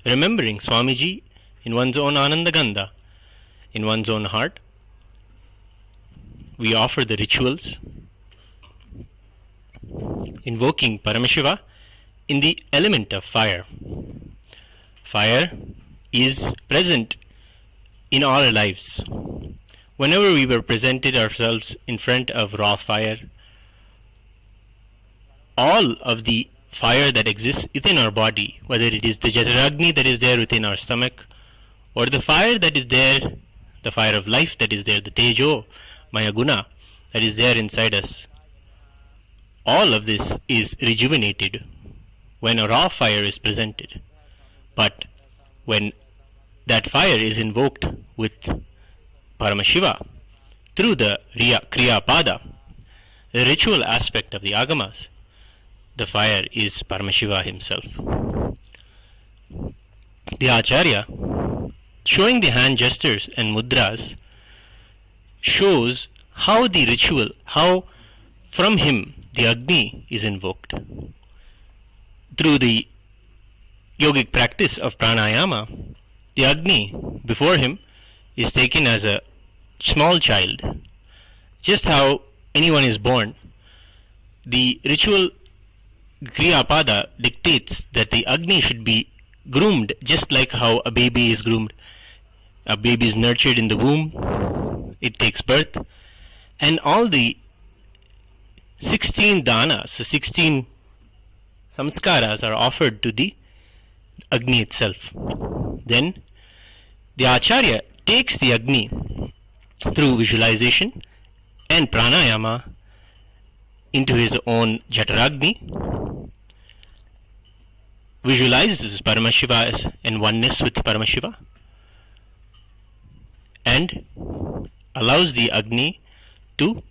remembering Swamiji in one's own Anandagandha, in one's own heart. We offer the rituals, invoking Paramashiva in the element of fire. Fire is present in all our lives. Whenever we were presented ourselves in front of raw fire, all of the fire that exists within our body, whether it is the Jataragni that is there within our stomach, or the fire that is there, the fire of life that is there, the Tejo, Maya Guna that is there inside us, all of this is rejuvenated when a raw fire is presented. But when that fire is invoked with Paramashiva through the Kriya Pada, the ritual aspect of the Agamas, the fire is Paramashiva himself. The Acharya, showing the hand gestures and mudras, shows how the ritual, how from him the Agni is invoked. Through the yogic practice of pranayama, the Agni before him is taken as a small child. Just how anyone is born, the ritual Kriyapada dictates that the Agni should be groomed just like how a baby is groomed. A baby is nurtured in the womb, it takes birth, and all the 16 danas, so 16 samskaras are offered to the Agni itself. Then the Acharya takes the Agni through visualization and pranayama into his own Jataragni, visualizes Paramashiva as in oneness with Paramashiva, and allows the Agni to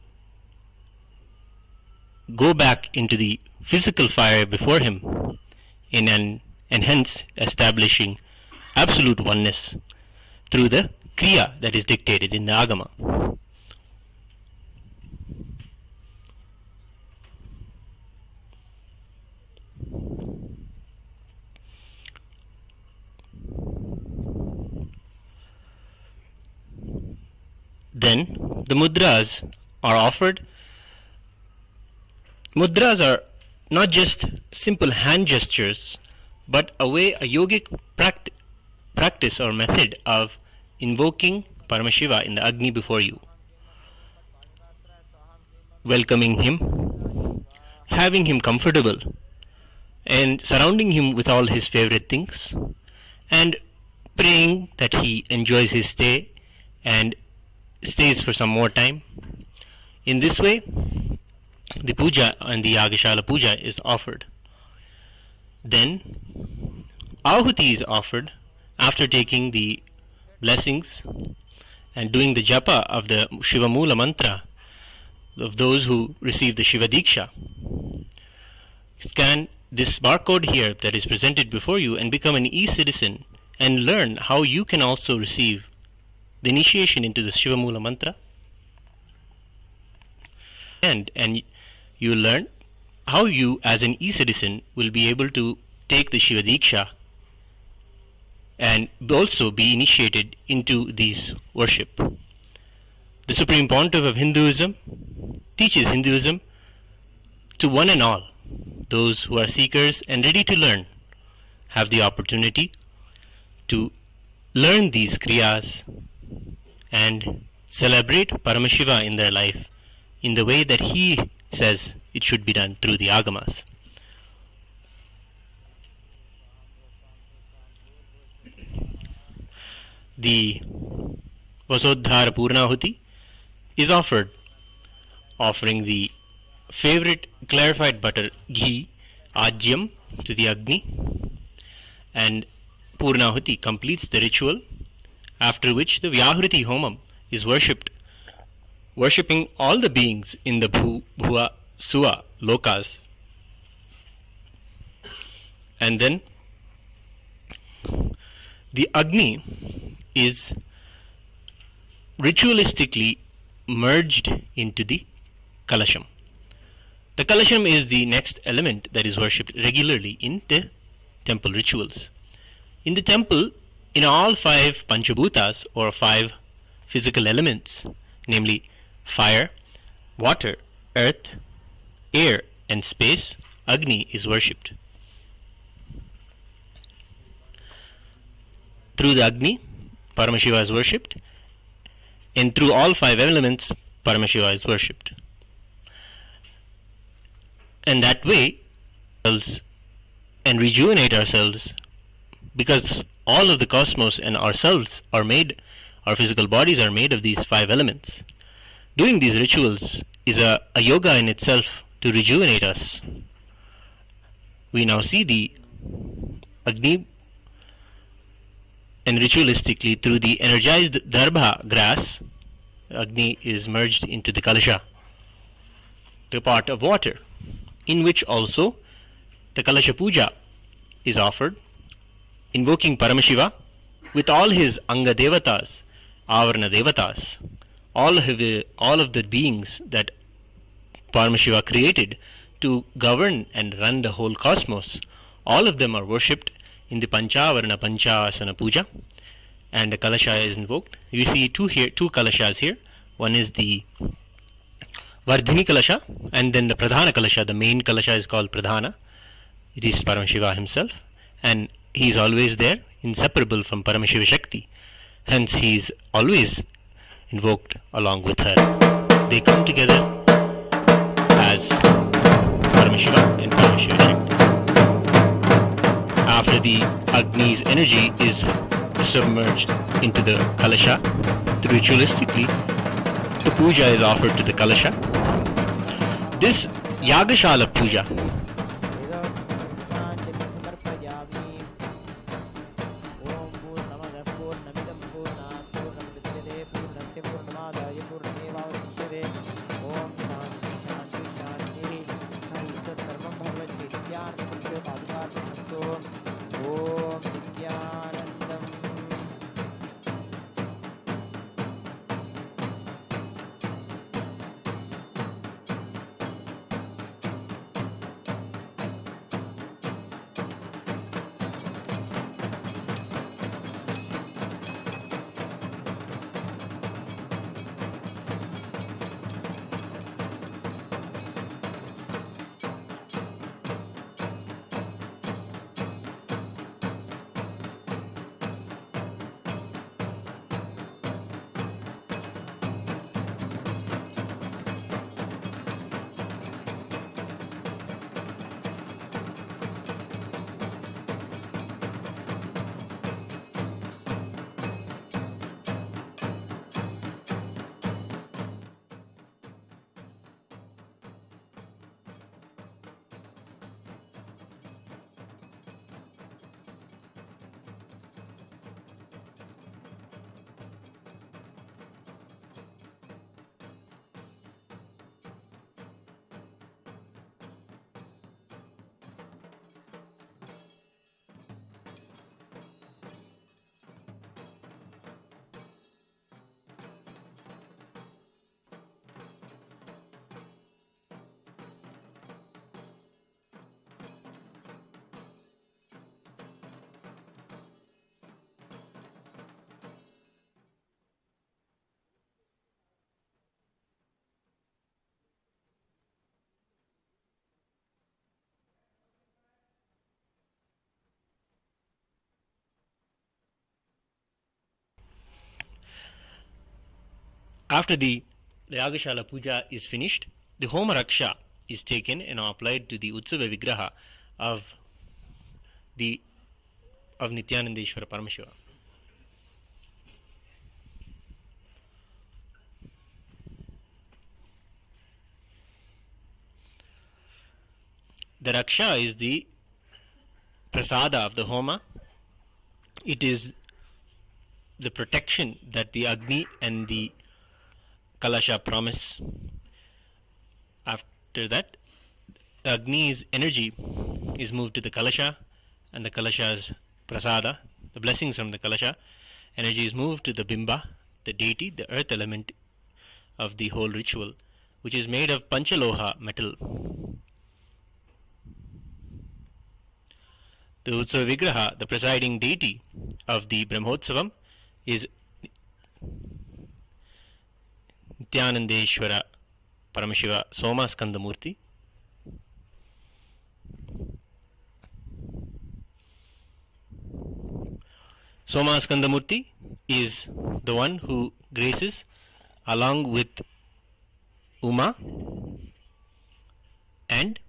go back into the physical fire before him and hence establishing absolute oneness through the Kriya that is dictated in the Agama. Then the mudras are offered. Mudras are not just simple hand gestures, but a yogic practice or method of invoking Paramashiva in the Agni before you, welcoming him, having him comfortable, and surrounding him with all his favorite things, and praying that he enjoys his stay and stays for some more time. In this way, the puja and the Yagashala puja is offered. Then Ahuti is offered after taking the blessings and doing the japa of the Shiva Mula mantra of those who receive the Shiva Diksha. Scan this barcode here that is presented before you and become an e-citizen and learn how you can also receive the initiation into the Shiva Mula mantra, and you learn how you as an e-citizen will be able to take the Shiva Diksha and also be initiated into these worship. The Supreme Pontiff of Hinduism teaches Hinduism to one and all. Those who are seekers and ready to learn have the opportunity to learn these kriyas and celebrate Paramashiva in their life in the way that he says it should be done through the Agamas. The Vasodhara Purnahuti is offered, offering the favorite clarified butter ghee, Ajyam, to the Agni, and Purnahuti completes the ritual, after which the Vyahriti Homam is worshipped, worshipping all the beings in the Bhuva, Suva, Lokas. And then the Agni is ritualistically merged into the Kalasham. The Kalasham is the next element that is worshipped regularly in the temple rituals. In the temple, in all five Panchabhutas or five physical elements, namely fire, water, earth, air and space, Agni is worshipped. Through the Agni, Paramashiva is worshipped, and through all five elements, Paramashiva is worshipped. And that way, and rejuvenate ourselves, because all of the cosmos and ourselves are made, our physical bodies are made of these five elements. Doing these rituals is a yoga in itself to rejuvenate us. We now see the Agni, and ritualistically through the energized darbha grass, Agni is merged into the kalasha, the pot of water, in which also the kalasha puja is offered, invoking Paramashiva with all his anga devatas, avarana devatas, all of the beings that Paramashiva created to govern and run the whole cosmos. All of them are worshipped in the Panchavarana Panchasana Puja, and the Kalasha is invoked. You see two Kalashas here. One is the Vardhini Kalasha, and then the Pradhana Kalasha. The main Kalasha is called Pradhana. It is Paramashiva himself, and he is always there, inseparable from Paramashiva Shakti. Hence he is always invoked along with her. They come together as Paramashiva and Paramashiva Shakti. After the Agni's energy is submerged into the Kalasha, ritualistically the puja is offered to the Kalasha. This Yagashala puja After the Yagashala Puja is finished, the Homa Raksha is taken and applied to the Utsava Vigraha of Nithyanandeshwara Paramashiva. The Raksha is the prasada of the Homa. It is the protection that the Agni and the Kalasha promise. After that, the Agni's energy is moved to the Kalasha, and the Kalasha's prasada, the blessings from the Kalasha, energy is moved to the Bimba, the deity, the earth element of the whole ritual, which is made of Panchaloha metal. The Utsava Vigraha, the presiding deity of the Brahmotsavam, is Nithyanandeshwara Paramashiva Somaskandamurti. Somaskandamurti is the one who graces along with Uma and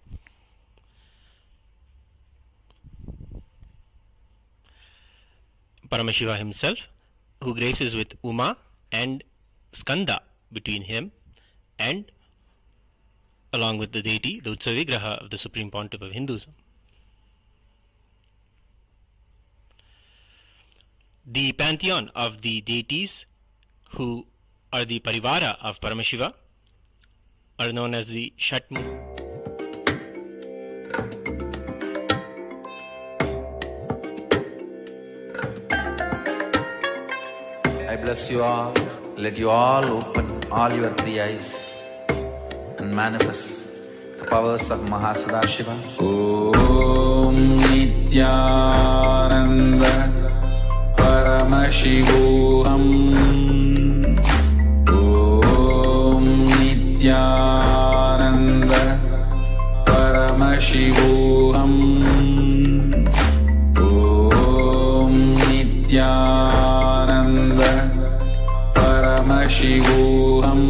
Paramashiva himself, who graces with Uma and Skanda between him and along with the deity, the Utsava Vigraha of the Supreme Pontiff of Hinduism. The pantheon of the deities who are the Parivara of Paramashiva are known as the Shatmurty. I bless you all. Let you all open all your three eyes and manifest the powers of MahaParamashiva. Om Nithyananda Paramashivam. Om Nithyananda Paramashivam. Om Nithyananda Paramashivam.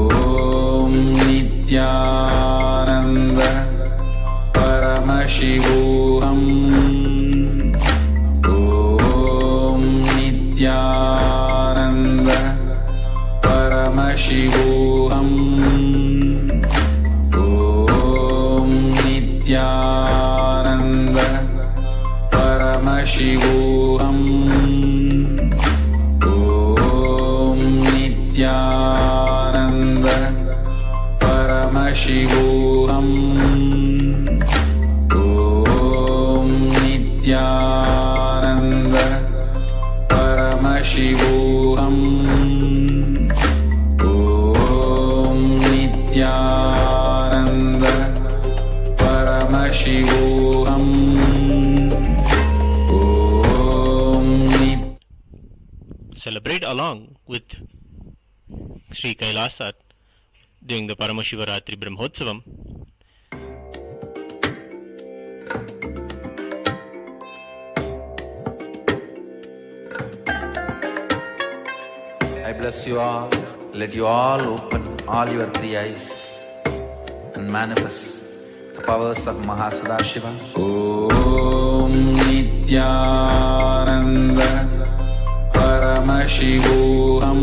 Om Nithyananda Paramashivam. Om Nithyananda Paramashivam. Om Nithyananda Paramashivam. Om Nithyananda Paramashivam. Om Nithyananda Paramashivam. Om Nithyananda Paramashivam. Celebrate along with Sri Kailasa during the Paramashivaratri Brahmotsavam. I bless you all. Let you all open all your three eyes and manifest the powers of MahaParamashiva. Om Nithyananda Paramashivam.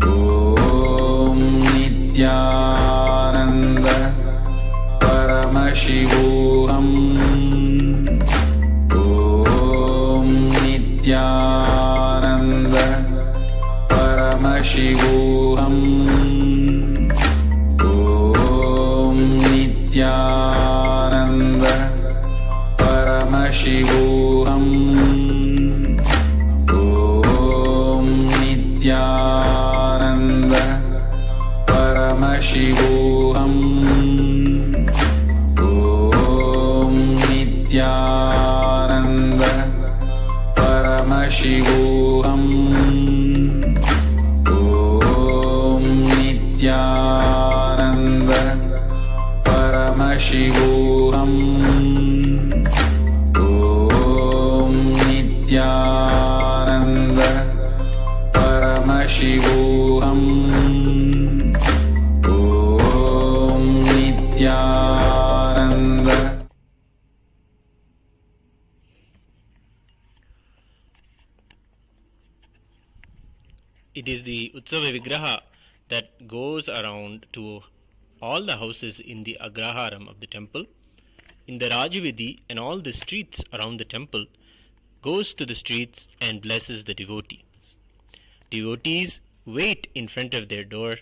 Om Nithyananda Paramashivam. Om Nithyananda Paramashivam. Om Nithyananda Paramashivam. Om Nithyananda Paramashivam. Om Nithyananda Paramashivam. Om Nithyananda Paramashivam. Om Nithyananda Paramashivam. Om Nithyananda. It is the Utsava Vigraha that goes around to all the houses in the Agraharam of the temple, in the Rajavidhi and all the streets around the temple, goes to the streets and blesses the devotees. Devotees wait in front of their door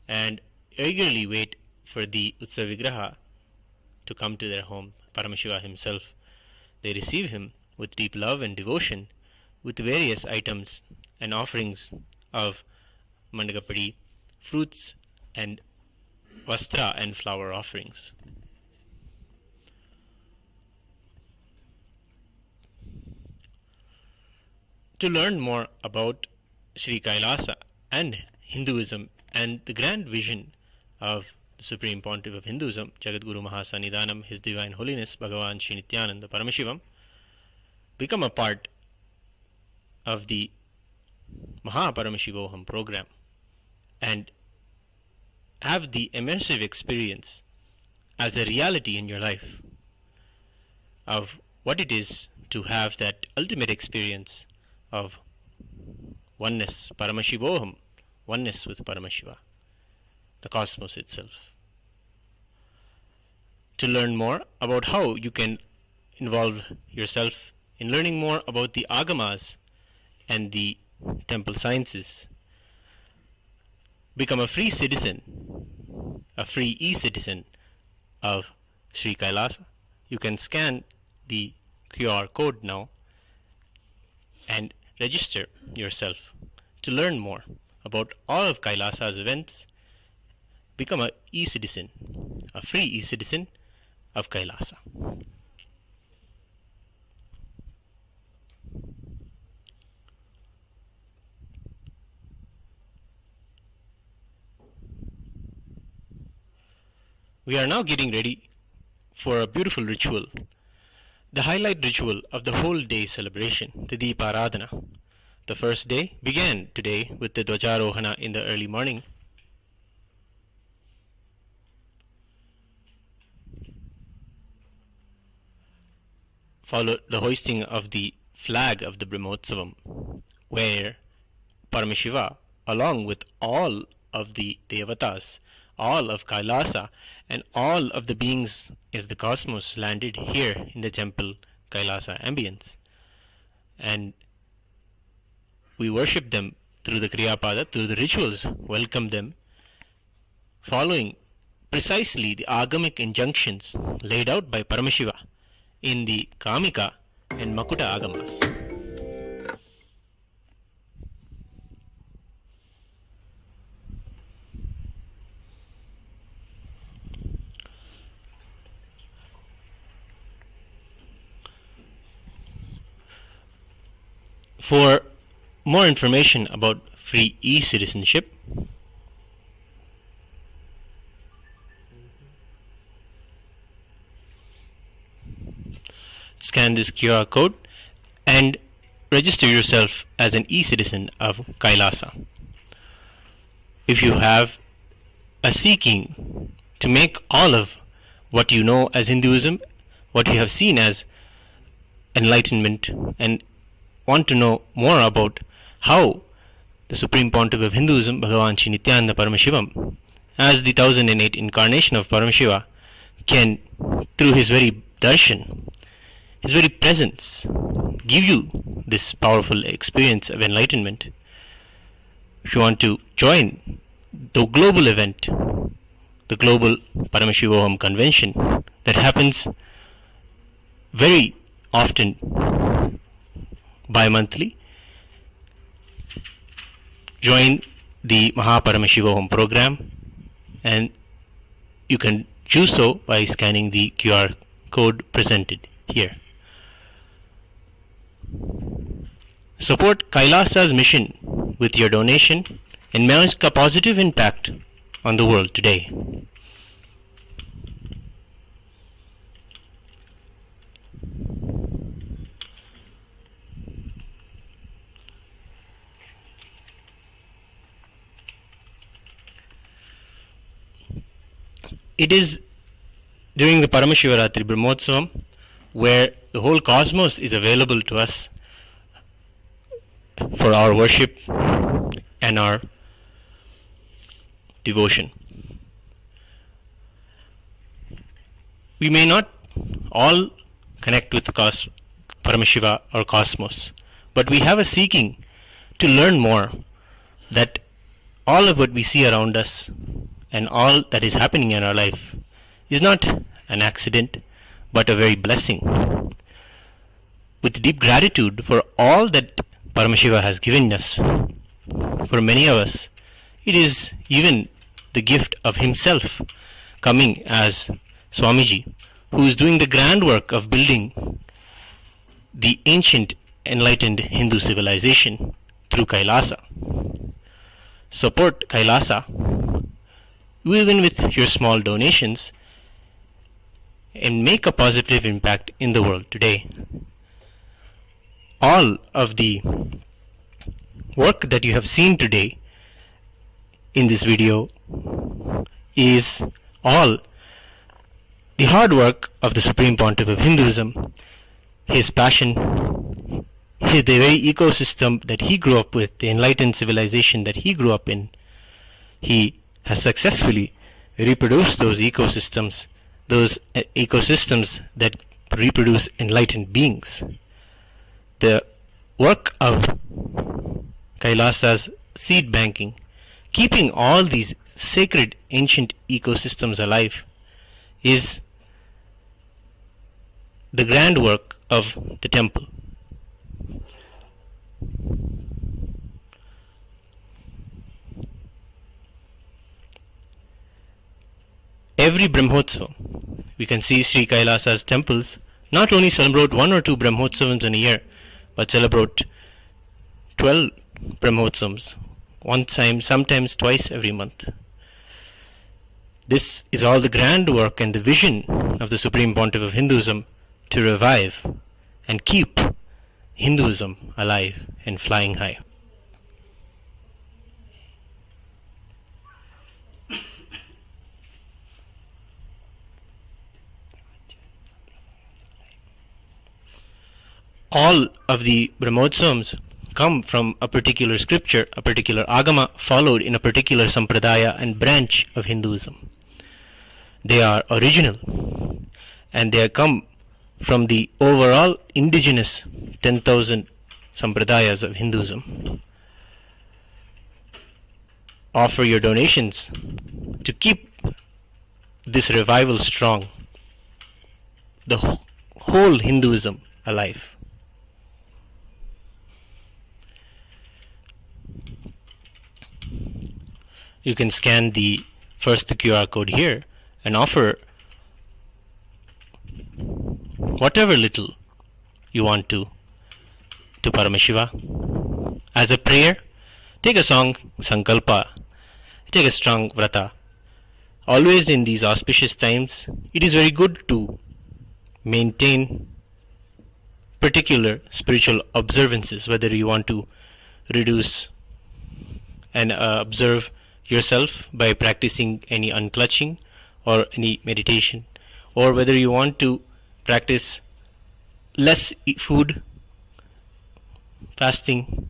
and eagerly wait for the Utsava Vigraha to come to their home, Paramashiva himself. They receive him with deep love and devotion, with various items and offerings of mandagapadi, fruits and vastra and flower offerings. To learn more about Sri Kailasa and Hinduism and the grand vision of the Supreme Pontiff of Hinduism, Jagadguru Mahasannidhanam, His Divine Holiness Bhagavan Sri Nithyananda Paramashivam, become a part of the MahaParamashivoham program and have the immersive experience as a reality in your life of what it is to have that ultimate experience of oneness, Paramashivoham, oneness with Paramashiva, the cosmos itself. To learn more about how you can involve yourself in learning more about the agamas and the temple sciences, become a free citizen, a free e-citizen of Sri Kailasa. You can scan the QR code now and register yourself to learn more about all of Kailasa's events. Become a e-citizen, a free e-citizen of Kailasa. We are now getting ready for a beautiful ritual, the highlight ritual of the whole day celebration, the Deeparathana. The first day began today with the Dwajarohana in the early morning. Followed the hoisting of the flag of the Brahmotsavam, where Paramashiva, along with all of the Devatas, all of Kailasa, and all of the beings of the cosmos landed here in the temple Kailasa ambience. And we worship them through the Kriyapada, through the rituals, welcome them, following precisely the agamic injunctions laid out by Paramashiva in the Kamika and Makuta agamas. For more information about free e-citizenship, scan this QR code and register yourself as an e-citizen of Kailasa. If you have a seeking to make all of what you know as Hinduism, what you have seen as enlightenment, and want to know more about how the Supreme Pontiff of Hinduism, Bhagavan Sri Nithyananda Paramashivam, as the 1008 incarnation of Paramashiva, can, through his very darshan, his very presence, give you this powerful experience of enlightenment. If you want to join the global event, the global Paramashivoham convention that happens very often bi-monthly, join the MahaParamashivoham program, and you can do so by scanning the QR code presented here. Support Kailasa's mission with your donation and make a positive impact on the world today. It is during the Paramashivaratri Brahmotsavam where the whole cosmos is available to us for our worship and our devotion. We may not all connect with Paramashiva or cosmos, but we have a seeking to learn more, that all of what we see around us and all that is happening in our life is not an accident but a very blessing. With deep gratitude for all that Paramashiva has given us, for many of us it is even the gift of himself coming as Swamiji, who is doing the grand work of building the ancient enlightened Hindu civilization through Kailasa. Support Kailasa even with your small donations and make a positive impact in the world today. All of the work that you have seen today in this video is all the hard work of the Supreme Pontiff of Hinduism, his passion, the very ecosystem that he grew up with, the enlightened civilization that he grew up in. He has successfully reproduced those ecosystems that reproduce enlightened beings. The work of Kailasa's seed banking, keeping all these sacred ancient ecosystems alive, is the grand work of the temple. Every Brahmotsavam, we can see Sri Kailasa's temples not only celebrate 1 or 2 Brahmotsavams in a year, but celebrate 12 Brahmotsavams, one time, sometimes twice every month. This is all the grand work and the vision of the Supreme Pontiff of Hinduism to revive and keep Hinduism alive and flying high. All of the Brahmotsavams come from a particular scripture, a particular agama followed in a particular sampradaya and branch of Hinduism. They are original and they come from the overall indigenous 10,000 sampradayas of Hinduism. Offer your donations to keep this revival strong, the whole Hinduism alive. You can scan the QR code here and offer whatever little you want to Paramashiva. As a prayer, take a song, Sankalpa, take a strong vrata. Always in these auspicious times, it is very good to maintain particular spiritual observances, whether you want to reduce and observe yourself by practicing any unclutching or any meditation, or whether you want to practice less food, fasting.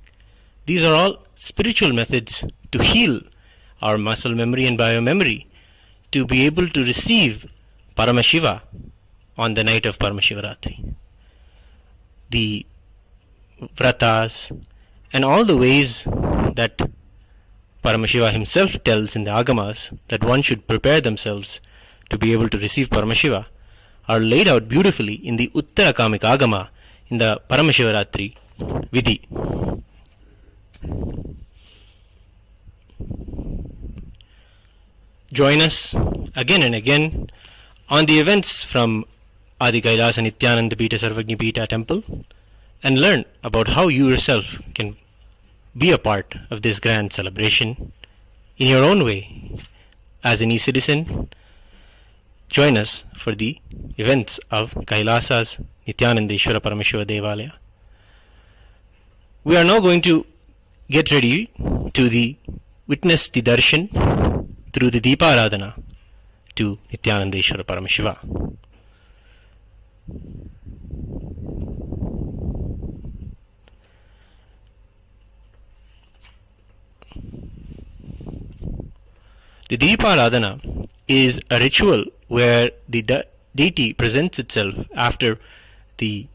These are all spiritual methods to heal our muscle memory and biomemory, to be able to receive Paramashiva on the night of Paramashivaratri. The vratas and all the ways that Paramashiva himself tells in the Agamas that one should prepare themselves to be able to receive Paramashiva are laid out beautifully in the Uttarakamik Agama in the Paramashivaratri Vidhi. Join us again and again on the events from Adi Kailasa Nithyananda Pita Sarvagni Pita temple and learn about how you yourself can be a part of this grand celebration in your own way. As an e-citizen, join us for the events of Kailasa's Nithyanandeshwara Paramashiva Devalaya. We are now going to get ready to witness the darshan through the Deeparathana to Nithyanandeshwara Paramashiva. The Deeparathana is a ritual where the deity presents itself after the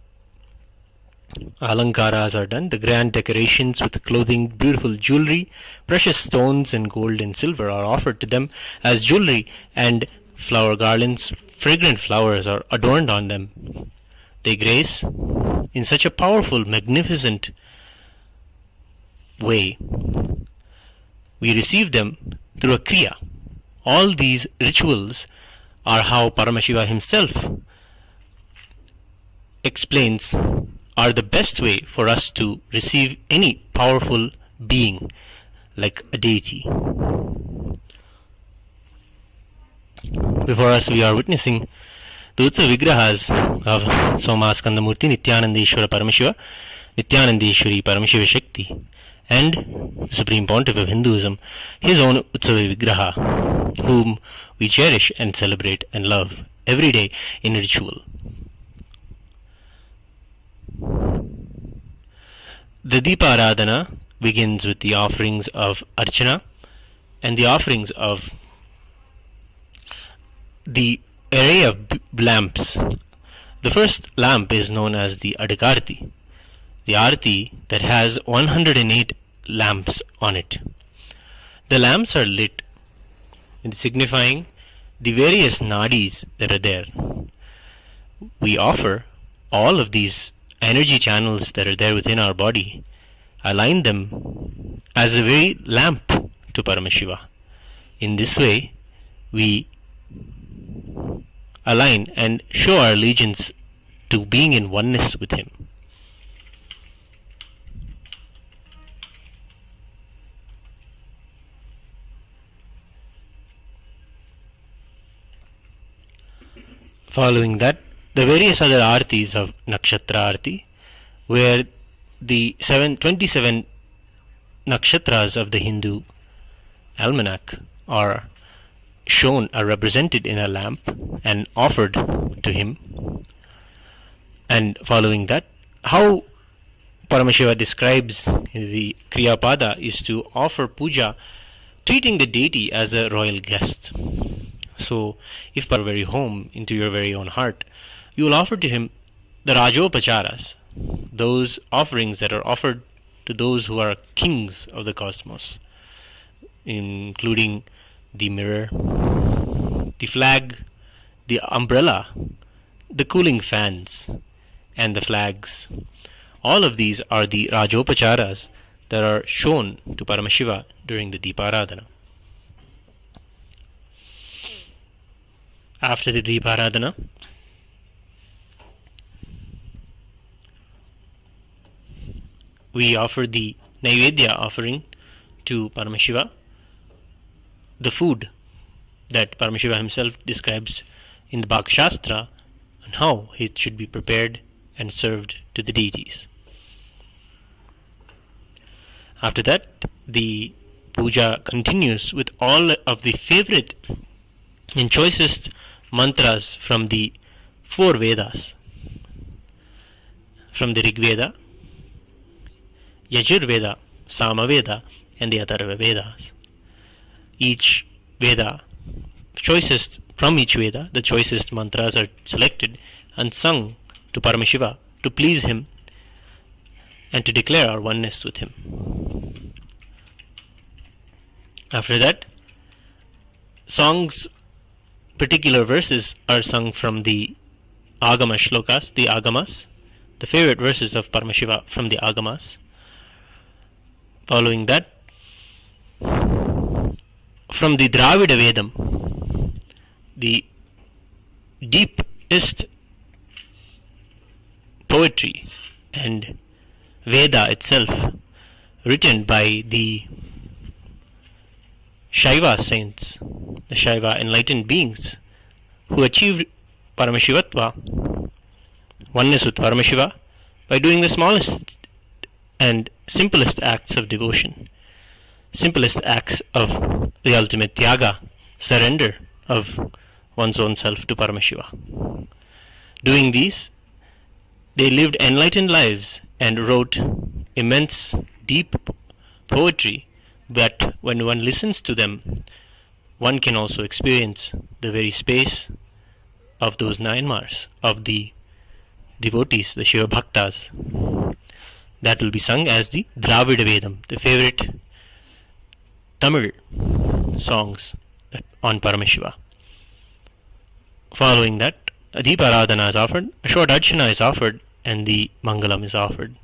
Alankaras are done. The grand decorations with clothing, beautiful jewelry, precious stones and gold and silver are offered to them as jewelry, and flower garlands, fragrant flowers are adorned on them. They grace in such a powerful, magnificent way. We receive them through a kriya. All these rituals are how Paramashiva himself explains are the best way for us to receive any powerful being like a deity. Before us we are witnessing the Utsav Vigrahas of Somaskandamurti, Nithyananda Ishvara Paramashiva, Nithyananda Ishwari Paramashiva Shakti, and the Supreme Pontiff of Hinduism, his own Utsava Vigraha, whom we cherish and celebrate and love every day in ritual. The Deeparathana begins with the offerings of Archana and the offerings of the array of lamps. The first lamp is known as the Adakarti, the Arti that has 108 lamps on it. The lamps are lit, signifying the various nadis that are there. We offer all of these energy channels that are there within our body, align them as a very lamp to Paramashiva. In this way, we align and show our allegiance to being in oneness with Him. Following that, the various other artis of Nakshatra Arti, where the 27 nakshatras of the Hindu almanac are shown, are represented in a lamp and offered to him. And following that, how Paramashiva describes the Kriyapada is to offer puja, treating the deity as a royal guest. So, if by your very home, into your very own heart, you will offer to him the Rajopacharas, those offerings that are offered to those who are kings of the cosmos, including the mirror, the flag, the umbrella, the cooling fans, and the flags. All of these are the Rajopacharas that are shown to Paramashiva during the Deeparadhana. After the Deeparadhana, we offer the Naivedya offering to Paramashiva, the food that Paramashiva himself describes in the Bhakti Shastra and how it should be prepared and served to the deities. After that, the puja continues with all of the favorite and choicest mantras from the 4 Vedas, from the Rig Veda, Yajur Veda, Sama Veda, and the Atharva Vedas. Each Veda, from each Veda, the choicest mantras are selected and sung to Paramashiva to please him and to declare our oneness with him. After that, songs, particular verses are sung from the Agama Shlokas, the Agamas, the favorite verses of Paramashiva from the Agamas. Following that, from the Dravida Vedam, the deepest poetry and Veda itself, written by the Shaiva saints, the Shaiva enlightened beings who achieved Paramashivatva, oneness with Paramashiva, by doing the smallest and simplest acts of devotion, simplest acts of the ultimate Tyaga, surrender of one's own self to Paramashiva. Doing these, they lived enlightened lives and wrote immense, deep poetry that when one listens to them, one can also experience the very space of those 9 Mars, of the devotees, the Shiva Bhaktas. That will be sung as the Dravida Vedam, the favorite Tamil songs on Paramashiva. Following that, a Deeparadhana is offered, a short Archana is offered, and the Mangalam is offered.